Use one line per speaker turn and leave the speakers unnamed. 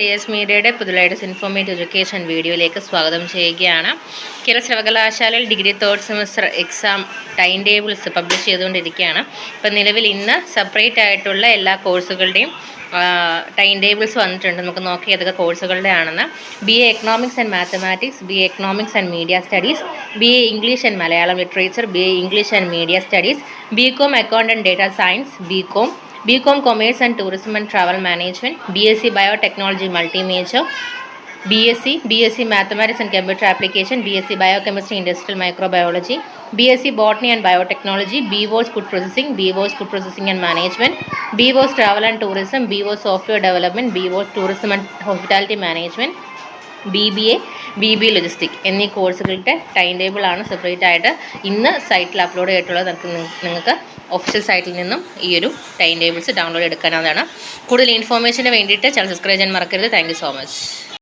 CS മീഡിയയുടെ പുതുതായിട്ട് informative education വീഡിയോയിലേക്ക് സ്വാഗതം ചെയ്യുകയാണ്. കേരള സർവകലാശാലയിൽ degree third semester exam time tables publish ചെയ്തുകൊണ്ടിരിക്കുകയാണ്. ഇപ്പം നിലവിൽ ഇന്ന് സെപ്പറേറ്റ് ആയിട്ടുള്ള എല്ലാ കോഴ്സുകളുടെയും ടൈം ടേബിൾസ് വന്നിട്ടുണ്ട്. നമുക്ക് നോക്കി ഏതൊക്കെ കോഴ്സുകളുടെ ആണെന്ന്. BA economics and mathematics, BA economics and media studies, BA English and Malayalam literature, BA English and media studies, BCom account and data science, BCom Commerce and Tourism and Travel Management, BSc Biotechnology Multi-Major, BSc Mathematics and Computer Application, BSc Biochemistry Industrial Microbiology, BSc Botany and Biotechnology, BVOS Food Processing, BVOS Food Processing and Management, BVOS Travel and Tourism, BVOS Software Development, BVOS Tourism and Hospitality Management, BBA logistic എന്നീ കോഴ്സുകളുടെ time table ആണ് separate ആയിട്ട് ഇന്ന് സൈറ്റിൽ upload ചെയ്തിട്ടുള്ളത്. നിങ്ങൾക്ക് official സൈറ്റിൽ നിന്നും ഈ ഒരു ടൈം ടേബിൾസ് ഡൗൺലോഡ് എടുക്കാനാണ്. കൂടുതൽ ഇൻഫോർമേഷന് വേണ്ടിയിട്ട് ചാനൽ സബ്സ്ക്രൈബ് ചെയ്യാൻ മറക്കരുത്. Thank you so much.